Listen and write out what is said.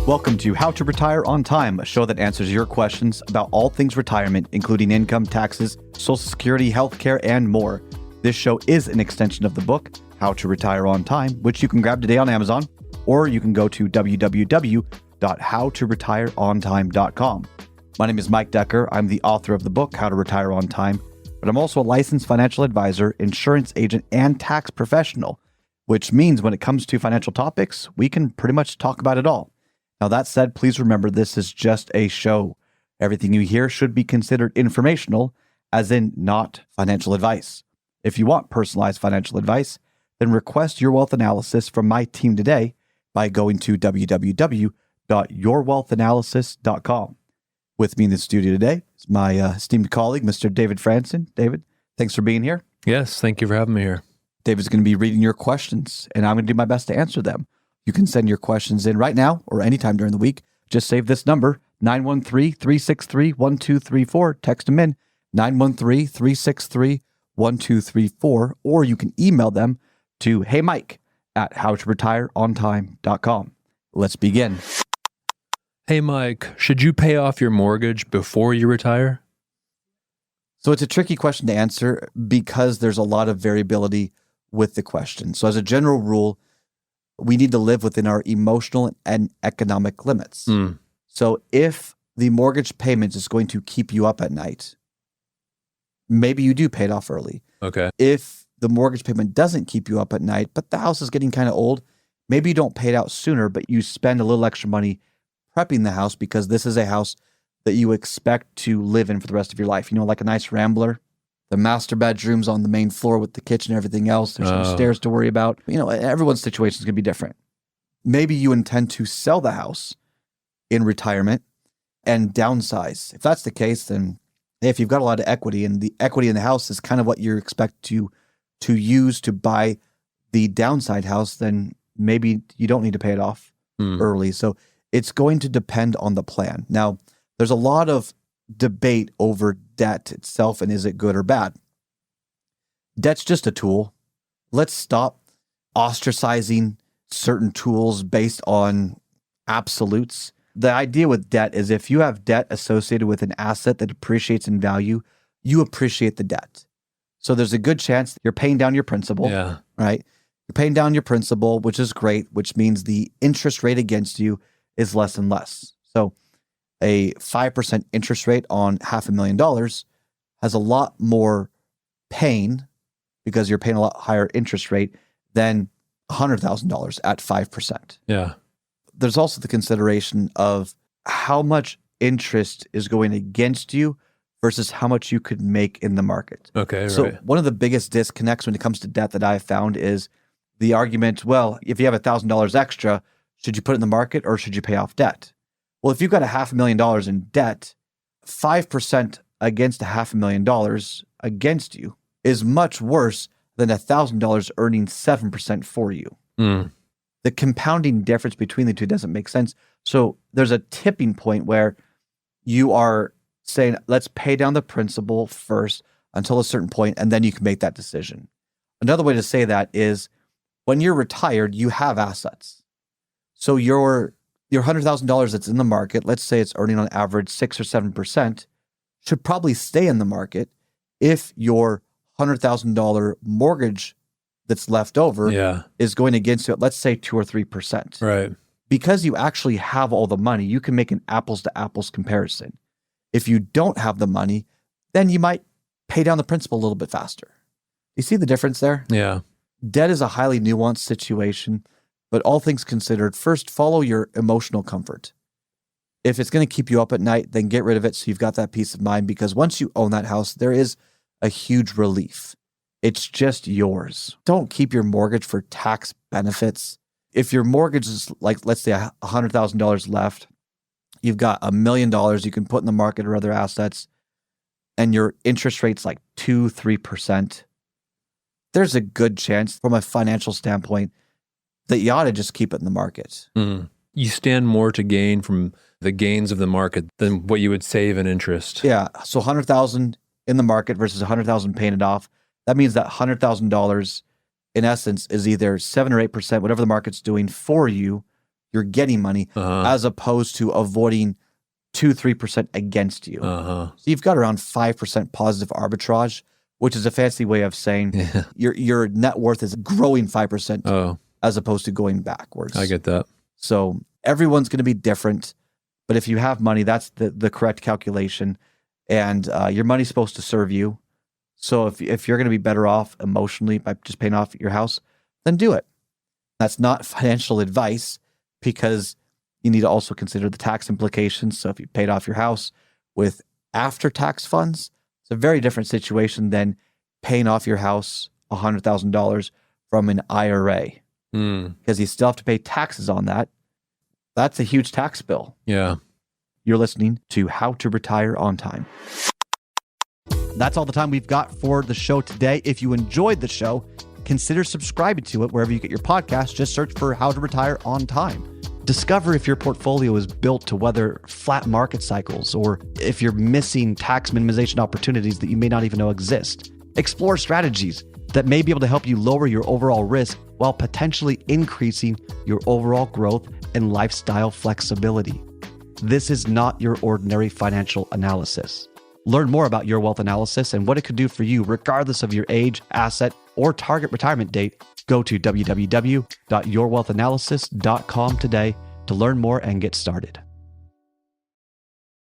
Welcome to How to Retire on Time, a show that answers your questions about all things retirement, including income, taxes, Social Security, healthcare, and more. This show is an extension of the book, How to Retire on Time, which you can grab today on Amazon, or you can go to www.howtoretireontime.com. My name is Mike Decker. I'm the author of the book, How to Retire on Time, but I'm also a licensed financial advisor, insurance agent, and tax professional, which means when it comes to financial topics, we can pretty much talk about it all. Now, that said, please remember this is just a show. Everything you hear should be considered informational, as in not financial advice. If you want personalized financial advice, then request your wealth analysis from my team today by going to www.yourwealthanalysis.com. With me in the studio today is my esteemed colleague, Mr. David Franson. David, thanks for being here. Yes, thank you for having me here. David's going to be reading your questions, and I'm going to do my best to answer them. You can send your questions in right now or anytime during the week. Just save this number, 913-363-1234. Text them in, 913-363-1234, or you can email them to heymike@howtoretireontime.com. Let's begin. Hey, Mike, should you pay off your mortgage before you retire? So it's a tricky question to answer because there's a lot of variability with the question. So as a general rule, we need to live within our emotional and economic limits. So if the mortgage payment is going to keep you up at night, maybe you do pay it off early. Okay. If the mortgage payment doesn't keep you up at night, but the house is getting kind of old, maybe you don't pay it out sooner, but you spend a little extra money prepping the house because this is a house that you expect to live in for the rest of your life. You know, like a nice rambler. The master bedroom's on the main floor with the kitchen and everything else. There's no stairs to worry about. You know, everyone's situation is going to be different. Maybe you intend to sell the house in retirement and downsize. If that's the case, then if you've got a lot of equity and the equity in the house is kind of what you expect to use to buy the downside house, then maybe you don't need to pay it off early. So it's going to depend on the plan. Now, there's a lot of debate over debt itself and is it good or bad? Debt's just a tool. Let's stop ostracizing certain tools based on absolutes. The idea with debt is if you have debt associated with an asset that appreciates in value, you appreciate the debt. So there's a good chance you're paying down your principal, right? You're paying down your principal, which is great, which means the interest rate against you is less and less. So a 5% interest rate on $500,000 has a lot more pain because you're paying a lot higher interest rate than $100,000 at 5%. Yeah. There's also the consideration of how much interest is going against you versus how much you could make in the market. Okay, so right. One of the biggest disconnects when it comes to debt that I've found is the argument, well, if you have $1,000 extra, should you put it in the market or should you pay off debt? Well, if you've got $500,000 in debt, 5% against $500,000 against you is much worse than $1,000 earning 7% for you. The compounding difference between the two doesn't make sense. So there's a tipping point where you are saying, let's pay down the principal first until a certain point, and then you can make that decision. Another way to say that is when you're retired, you have assets. So your $100,000 that's in the market, let's say it's earning on average 6 or 7%, should probably stay in the market if your $100,000 mortgage that's left over is going against you at, let's say, 2 or 3%. Right. Because you actually have all the money, you can make an apples to apples comparison. If you don't have the money, then you might pay down the principal a little bit faster. You see the difference there? Yeah. Debt is a highly nuanced situation. But all things considered, first, follow your emotional comfort. If it's going to keep you up at night, then get rid of it so you've got that peace of mind because once you own that house, there is a huge relief. It's just yours. Don't keep your mortgage for tax benefits. If your mortgage is like, let's say $100,000 left, you've got $1 million you can put in the market or other assets, and your interest rate's like 2-3%, there's a good chance from a financial standpoint that you ought to just keep it in the market. You stand more to gain from the gains of the market than what you would save in interest. Yeah. So $100,000 in the market versus $100,000 paying it off. That means that $100,000 in essence is either 7 or 8%, whatever the market's doing for you you're getting money as opposed to avoiding 2-3% against you. So you've got around 5% positive arbitrage, which is a fancy way of saying your net worth is growing 5% as opposed to going backwards. I get that. So everyone's going to be different, but if you have money, that's the correct calculation, and your money's supposed to serve you. So if you're going to be better off emotionally by just paying off your house, then do it. That's not financial advice, because you need to also consider the tax implications. So if you paid off your house with after-tax funds, it's a very different situation than paying off your house $100,000 from an IRA, because you still have to pay taxes on that. That's a huge tax bill. Yeah. You're listening to How to Retire on Time. That's all the time we've got for the show today. If you enjoyed the show, consider subscribing to it wherever you get your podcast. Just search for How to Retire on Time. Discover if your portfolio is built to weather flat market cycles, or if you're missing tax minimization opportunities that you may not even know exist. Explore strategies that may be able to help you lower your overall risk while potentially increasing your overall growth and lifestyle flexibility. This is not your ordinary financial analysis. Learn more about Your Wealth Analysis and what it could do for you, regardless of your age, asset, or target retirement date. Go to www.yourwealthanalysis.com today to learn more and get started.